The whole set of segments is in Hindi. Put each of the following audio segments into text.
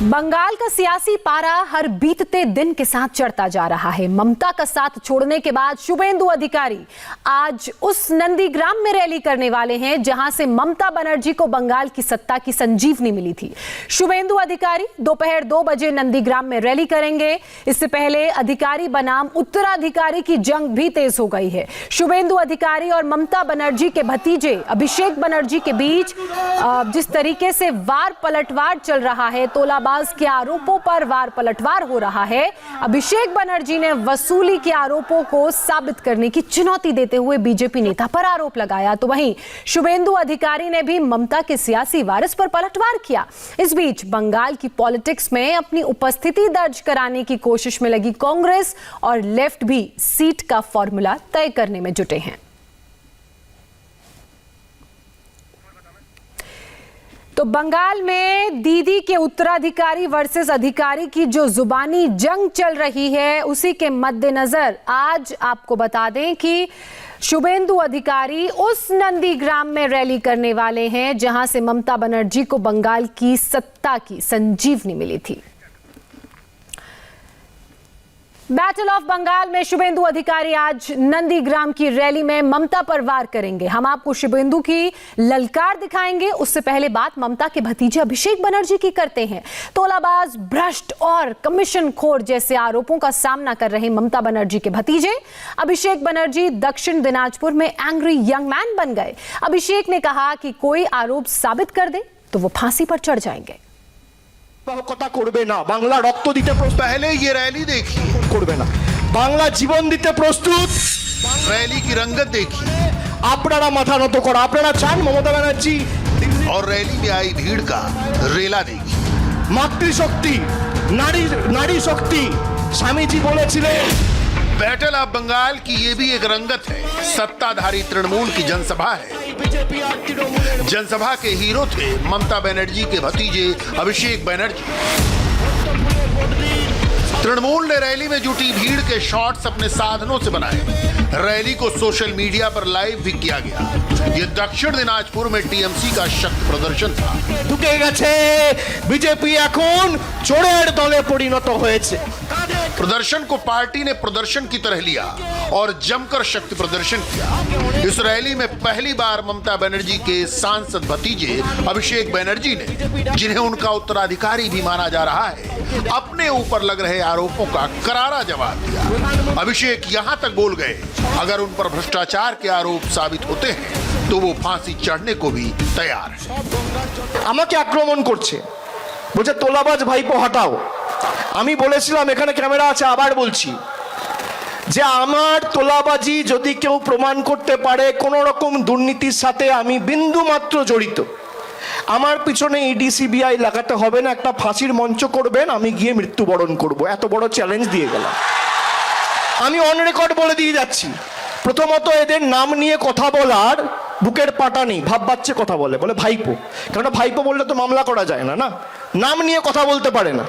बंगाल का सियासी पारा हर बीतते दिन के साथ चढ़ता जा रहा है। ममता का साथ छोड़ने के बाद शुभेंदु अधिकारी आज उस नंदीग्राम में रैली करने वाले हैं जहां से ममता बनर्जी को बंगाल की सत्ता की संजीवनी मिली थी। शुभेंदु अधिकारी दोपहर 2 बजे नंदीग्राम में रैली करेंगे। इससे पहले अधिकारी बनाम उत्तराधिकारी की जंग भी तेज हो गई है। शुभेंदु अधिकारी और ममता बनर्जी के भतीजे अभिषेक बनर्जी के बीच जिस तरीके से वार पलटवार चल रहा है, तोलाबाज के आरोपों पर वार पलटवार हो रहा है। अभिषेक बनर्जी ने वसूली के आरोपों को साबित करने की चुनौती देते हुए बीजेपी नेता पर आरोप लगाया, तो वहीं शुभेंदु अधिकारी ने भी ममता के सियासी वारिस पर पलटवार किया। इस बीच बंगाल की पॉलिटिक्स में अपनी उपस्थिति दर्ज कराने की कोशिश में लगी कांग्रेस और लेफ्ट भी सीट का फॉर्मूला तय करने में जुटे हैं। तो बंगाल में दीदी के उत्तराधिकारी वर्सेस अधिकारी की जो जुबानी जंग चल रही है, उसी के मद्देनजर आज आपको बता दें कि शुभेंदु अधिकारी उस नंदीग्राम में रैली करने वाले हैं जहां से ममता बनर्जी को बंगाल की सत्ता की संजीवनी मिली थी। बैटल ऑफ बंगाल में शुभेंदु अधिकारी आज नंदीग्राम की रैली में ममता पर वार करेंगे। हम आपको शुभेंदु की ललकार दिखाएंगे। उससे पहले बात ममता के भतीजे अभिषेक बनर्जी की करते हैं। तोलाबाज, भ्रष्ट और कमीशन खोर जैसे आरोपों का सामना कर रहे ममता बनर्जी के भतीजे अभिषेक बनर्जी दक्षिण दिनाजपुर में एंग्री यंग मैन बन गए। अभिषेक ने कहा कि कोई आरोप साबित कर दे तो वो फांसी पर चढ़ जाएंगे। बांग्ला रक्त दीते पहले ये रैली देखिए, बांग्ला जीवन दीते प्रस्तुत, रैली की रंगत देखिए। आपनारा माथा নত करो, आपनारा चान ममता बनर्जी और रैली में आई भीड़ का रेला देखिए। मातृशक्ति, नारी शक्ति, स्वामी जी बोलेছিলেন। बैटल ऑफ बंगाल की ये भी एक रंगत है। सत्ताधारी तृणमूल की जनसभा है। जनसभा के हीरो थे ममता बनर्जी के भतीजे अभिषेक बनर्जी। तृणमूल ने रैली में जुटी भीड़ के शॉट्स अपने साधनों से बनाए। रैली को सोशल मीडिया पर लाइव भी किया गया। ये दक्षिण दिनाजपुर में टीएमसी का शक्ति प्रदर्शन था। ঢুকে গেছে बीजेपी এখন চোরের দলে পরিণত হয়েছে। प्रदर्शन को पार्टी ने प्रदर्शन की तरह लिया और जमकर शक्ति प्रदर्शन किया। इस रैली में पहली बार ममता बनर्जी के सांसद भतीजे अभिषेक बनर्जी ने, जिन्हें उनका उत्तराधिकारी भी माना जा रहा है, अपने ऊपर लग रहे आरोपों का करारा जवाब दिया। अभिषेक यहां तक बोल गए, अगर उन पर भ्रष्टाचार के आरोप साबित होते हैं तो वो फांसी चढ़ने को भी तैयार है। আমাকে আক্রমণ করছে, বলছে তোলাবাজ ভাইপো হটাও। আমি বলেছিলাম, এখানে ক্যামেরা আছে, আবার বলছি যে আমার তোলাবাজি যদি কেউ প্রমাণ করতে পারে কোন রকম দুর্নীতির সাথে আমি বিন্দু মাত্র জড়িত, আমার পিছনে ইডি সিবিআই লাগাতে হবে না, একটা ফাঁসির মঞ্চ করবেন, আমি গিয়ে মৃত্যুবরণ করব। এত বড় চ্যালেঞ্জ দিয়ে গেলাম। আমি অন রেকর্ড বলে দিয়ে যাচ্ছি, প্রথমত এদের নাম নিয়ে কথা বলার বুকের পাটা নেই। ভাব বাচ্চা কথা বলে ভাইপো, কারণ ভাইপো বললে তো মামলা করা যায় না, নাম নিয়ে কথা বলতে পারে না।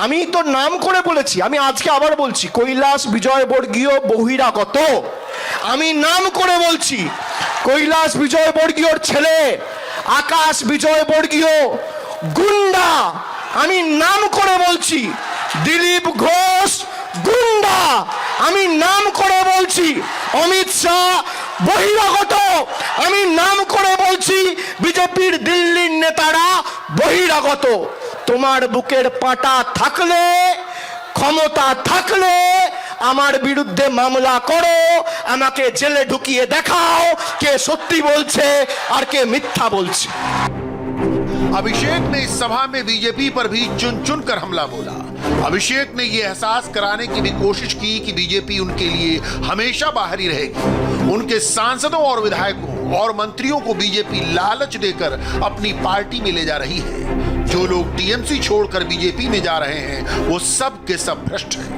আমি তো নাম করে বলেছি, আমি আজকে আবার বলছি, কৈলাস বিজয় বর্গীয় বহিরাগত। আমি নাম করে বলছি, কৈলাস বিজয় বর্গীয়র ছেলে আকাশ বিজয় বর্গীয় গুন্ডা। আমি নাম করে বলছি, দিলীপ ঘোষ গুন্ডা। আমি নাম করে বলছি, অমিত শাহ বহিরাগত। আমি নাম করে বলছি, বিজেপির দিল্লির নেতারা বহিরাগত। তোমার বুকের পাটা থাকলে, ক্ষমতা থাকলে আমার বিরুদ্ধে মামলা করো, আমাকে জেলে ঢুকিয়ে দেখাও কে সত্যি বলছে আর কে মিথ্যা বলছে। अभिषेक ने इस सभा में बीजेपी पर भी चुन चुन कर हमला बोला। अभिषेक ने यह एहसास कराने की भी कोशिश की कि बीजेपी उनके लिए हमेशा बाहरी रहेगी। उनके सांसदों और विधायकों और मंत्रियों को बीजेपी लालच देकर अपनी पार्टी में ले जा रही है। जो लोग टीएमसी छोड़कर बीजेपी में जा रहे हैं वो सब के सब भ्रष्ट हैं।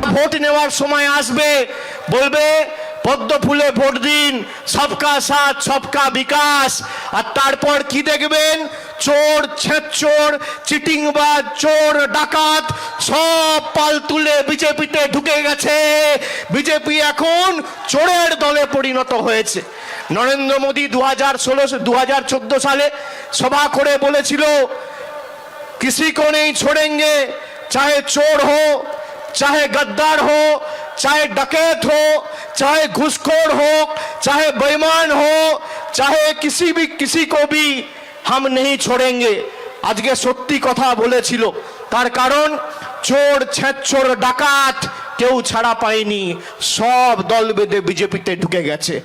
ভোট নেওয়ার সময় আসবে, বলবে পদ্ম ফুলে ভোট দিন, সবকা সাথ সবকা বিকাশ। আর তারপর কি দেখবেন, চোর ছেঁচোর চিটিংবাজ চোর ডাকাত সব পাল তুলে বিজেপিতে ঢুকে গেছে। বিজেপি এখন চোরের দলে পরিণত হয়েছে। নরেন্দ্র মোদী 2014 সালে সভা করে বলেছিল किसी को नहीं छोड़ेंगे, चाहे चोर हो, चाहे गद्दार हो, चाहे डकैत हो, चाहे घुसखोर हो, चाहे बेईमान हो, चाहे किसी को भी हम नहीं छोड़ेंगे। আজকে সত্যি কথা বলেছিল, তার কারণ চোর ছেঁচোর ডাকাত কেউ ছাড়া পায়নি, সব দল বেঁধে বিজেপিতে ঢুকে গেছে।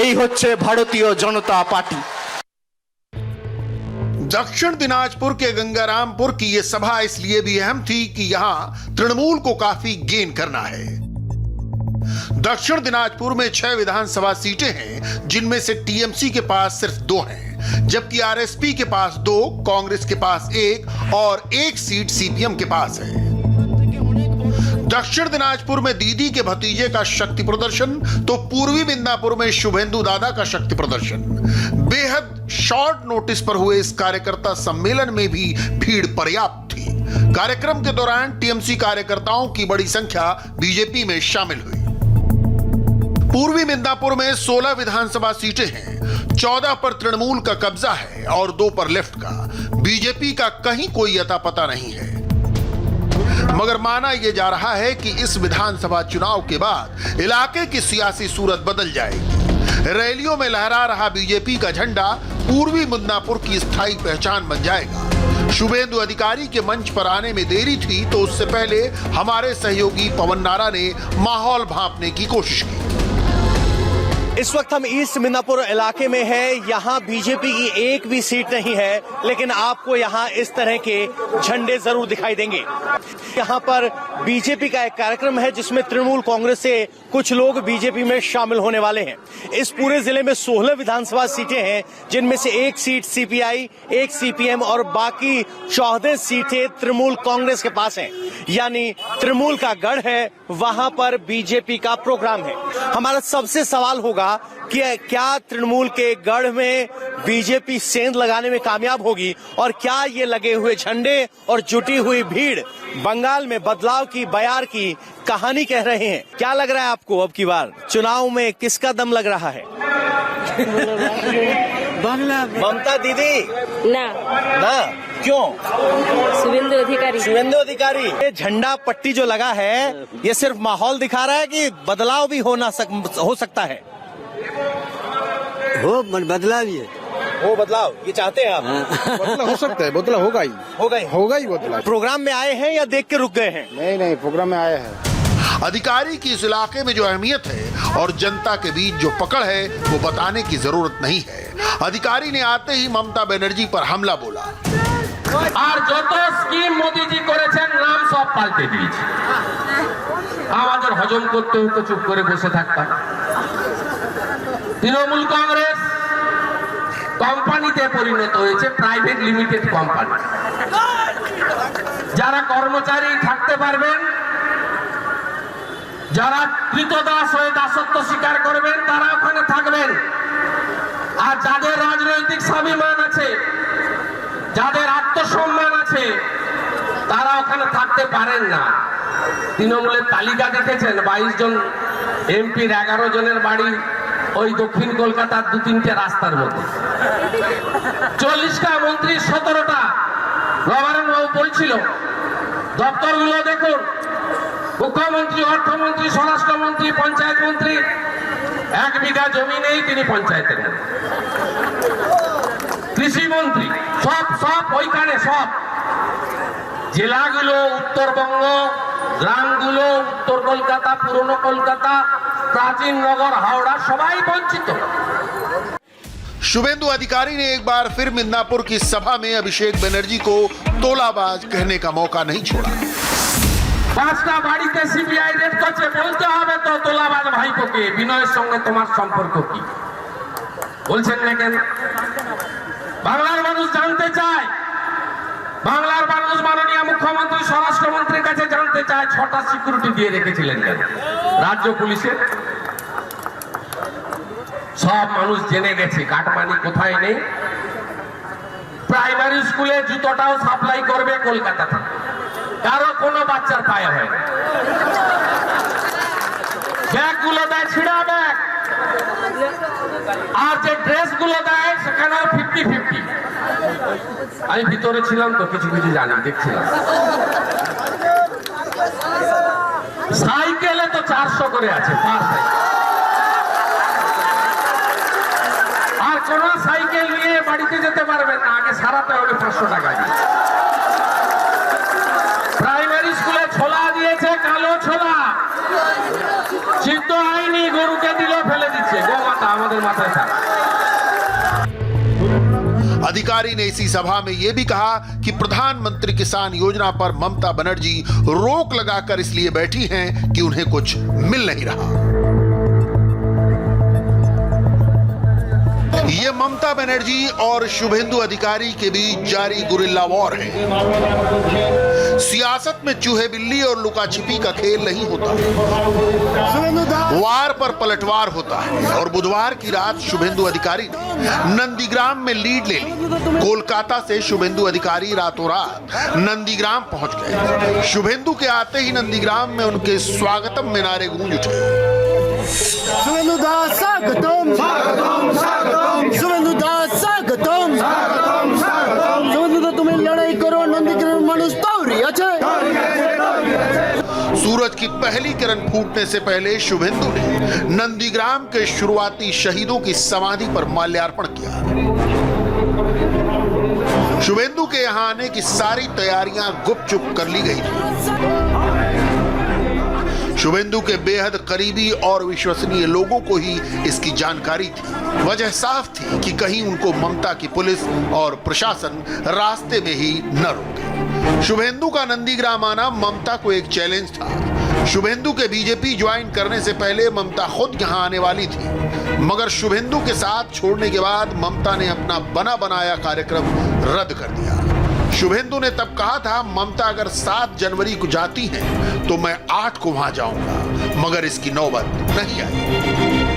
এই হচ্ছে ভারতীয় জনতা পার্টি। दक्षिण दिनाजपुर के गंगारामपुर की यह सभा इसलिए भी अहम थी कि यहां तृणमूल को काफी गेन करना है। दक्षिण दिनाजपुर में 6 विधानसभा सीटें हैं, जिनमें से टीएमसी के पास सिर्फ 2 हैं, जबकि आरएसपी के पास 2, कांग्रेस के पास 1 और 1 सीट सीपीएम के पास है। दक्षिण दिनाजपुर में दीदी के भतीजे का शक्ति प्रदर्शन तो पूर्वी मिदनापुर में शुभेंदु दादा का शक्ति प्रदर्शन। बेहद शॉर्ट नोटिस पर हुए इस कार्यकर्ता सम्मेलन में भी भीड़ पर्याप्त थी। कार्यक्रम के दौरान टीएमसी कार्यकर्ताओं की बड़ी संख्या बीजेपी में शामिल हुई। पूर्वी मिदनापुर में 16 विधानसभा सीटें हैं, 14 पर तृणमूल का कब्जा है और 2 पर लेफ्ट का। बीजेपी का कहीं कोई अता पता नहीं है, मगर माना यह जा रहा है कि इस विधानसभा चुनाव के बाद इलाके की सियासी सूरत बदल जाएगी। रैलियों में लहरा रहा बीजेपी का झंडा पूर्वी मिदनापुर की स्थायी पहचान बन जाएगा। शुभेंदु अधिकारी के मंच पर आने में देरी थी, तो उससे पहले हमारे सहयोगी पवन नारा ने माहौल भांपने की कोशिश की। इस वक्त हम ईस्ट मिदनापुर इलाके में है। यहाँ बीजेपी की एक भी सीट नहीं है, लेकिन आपको यहाँ इस तरह के झंडे जरूर दिखाई देंगे। यहाँ पर बीजेपी का एक कार्यक्रम है, जिसमें तृणमूल कांग्रेस से कुछ लोग बीजेपी में शामिल होने वाले हैं। इस पूरे जिले में 16 विधानसभा सीटें हैं, जिनमें से 1 सीट सीपीआई, 1 सीपीएम और बाकी 14 सीटें तृणमूल कांग्रेस के पास हैं। यानी तृणमूल का गढ़ है, वहां पर बीजेपी का प्रोग्राम है। हमारा सबसे सवाल होगा कि क्या तृणमूल के गढ़ में बीजेपी सेंध लगाने में कामयाब होगी, और क्या ये लगे हुए झंडे और जुटी हुई भीड़ बंगाल में बदलाव की, बयार की कहानी कह रहे हैं। क्या लग रहा है आपको अब की बार चुनाव में किसका दम लग रहा है? ममता दीदी ना ना, क्यों? शुभेंदु अधिकारी। शुभेंदु अधिकारी। ये झंडा पट्टी जो लगा है, ये सिर्फ माहौल दिखा रहा है कि बदलाव भी हो सकता है? बदलाव ये वो बदलाव ये चाहते हैं आप? बदलाव हो सकता है, बदलाव होगा ही बदलाव। प्रोग्राम में आए हैं या देख के रुक गए हैं? नहीं, प्रोग्राम में आया है। अधिकारी की इस इलाके में जो अहमियत है और जनता के बीच जो पकड़ है, वो बताने की जरूरत नहीं है। अधिकारी ने आते ही ममता बनर्जी पर हमला बोला। আর যত স্কিম মোদিজি করেছেন নাম সব পাল্টে দিয়েছে। আমাদের হজম করতে হতো, চুপ করে বসে থাকতাম। তৃণমূল কংগ্রেস কোম্পানিতে পরিণত হয়েছে, প্রাইভেট লিমিটেড কোম্পানি। যারা কর্মচারী থাকতে পারবেন, যারা কৃতদাস হয়ে দাসত্ব স্বীকার করবেন, তারা ওখানে থাকবেন। আর যাদের রাজনৈতিক স্বাভিমান আছে, যাদের আত্মসম্মান আছে, তারা ওখানে থাকতে পারেন না। তৃণমূলের তালিকা দেখেছেন, 22 জন এমপির 11 জনের বাড়ি ওই দক্ষিণ কলকাতার 2-3টে রাস্তার মধ্যে। 40টা মন্ত্রী, 17টা গভর্নর বাবু বলছিল দপ্তরগুলো দেখুন, মুখ্যমন্ত্রী, অর্থমন্ত্রী, স্বরাষ্ট্রমন্ত্রী, পঞ্চায়েত মন্ত্রী, 1 বিঘা জমি নেই তিনি পঞ্চায়েতের মন্ত্রী। কৃষি মন্ত্রী, সব ওইখানে। সব জেলাগুলো উত্তরবঙ্গ, গ্রামগুলো উত্তর কলকাতা, পুরনো কলকাতা, প্রাচীন নগর হাওড়া, সবাই বঞ্চিত। शुभेंदु अधिकारी ने एक बार फिर मिदनापुर की सभा में अभिषेक बनर्जी को तोलाबाज कहने का मौका नहीं छोड़ा। 5টা বাড়িতে সিবিআই রেড করছে, বলতে হবে তো তোলাবাজ ভাইপোকে, বিনয়ের সঙ্গে তোমার সম্পর্ক কি? বলছেন না কেন? বাংলার মানুষ জানতে চায়, বাংলার মানুষ মাননীয় মুখ্যমন্ত্রী, স্বরাষ্ট্রমন্ত্রীর কাছে জানতে চায় 6টা সিকিউরিটি দিয়ে রেখেছিলেন কেন রাজ্য পুলিশে? সব মানুষ জেনে গেছে কাটমানি কোথায় নেই। প্রাইমারি স্কুলে জুতোটাও সাপ্লাই করবে কলকাতা থেকে, কারো কোনো বাচ্চার পায়ে হয় না। ব্যাগগুলো দেয় ছিঁড়া ব্যাগ, আর যে ড্রেসগুলো দেয় সেখানেও 50-50। আমি ভিতরে ছিলাম তো কিছু কিছু জানি, দেখছিলাম। সাইকেলে তো 400 করে আছে পার সাইকেল। আর কোন সাইকেল নিয়ে বাড়িতে যেতে পারবেন না, আগে সারাতে হবে 500 টাকা দিয়ে। প্রাইমারি স্কুলে ছোলা দিয়েছে, কালো ছোলা, সিদ্ধ হয়নি, গরুকে দিল ফেলে দিচ্ছে। গোমাতা আমাদের মাথায় থাক। अधिकारी ने इसी सभा में यह भी कहा कि प्रधानमंत्री किसान योजना पर ममता बनर्जी रोक लगाकर इसलिए बैठी हैं कि उन्हें कुछ मिल नहीं रहा। ये ममता बनर्जी और शुभेंदु अधिकारी के बीच जारी गुरिल्ला वॉर है। सियासत में चूहे बिल्ली और लुका छिपी का खेल नहीं होता, वार पर पलटवार होता है। और बुधवार की रात शुभेंदु अधिकारी ने नंदीग्राम में लीड ले ली। कोलकाता से शुभेंदु अधिकारी रातों रात नंदीग्राम पहुंच गए। शुभेंदु के आते ही नंदीग्राम में उनके स्वागतम में नारे गूंज उठे। शुभेंदु दास स्वागतम, शुभेंदु दास स्वागतम, शुभेंदु तो तुम्हें लड़ाई करो नंदीग्राम मानुस तौरी আছে। सूरज की पहली किरण फूटने से पहले शुभेंदु ने नंदीग्राम के शुरुआती शहीदों की समाधि पर माल्यार्पण किया। शुभेंदु के यहां आने की सारी तैयारियां गुपचुप कर ली गई थी। शुभेंदु के बेहद करीबी और विश्वसनीय लोगों को ही इसकी जानकारी थी। वजह साफ थी कि कहीं उनको ममता की पुलिस और प्रशासन रास्ते में ही न रोके। शुभेंदु का नंदीग्राम आना ममता को एक चैलेंज था। शुभेंदु के बीजेपी ज्वाइन करने से पहले ममता खुद यहां आने वाली थी, मगर शुभेंदु के साथ छोड़ने के बाद ममता ने अपना बना बनाया कार्यक्रम रद्द कर दिया। शुभेंदु ने तब कहा था, ममता अगर 7 जनवरी को जाती हैं तो मैं 8 को वहां जाऊंगा, मगर इसकी नौबत नहीं आई।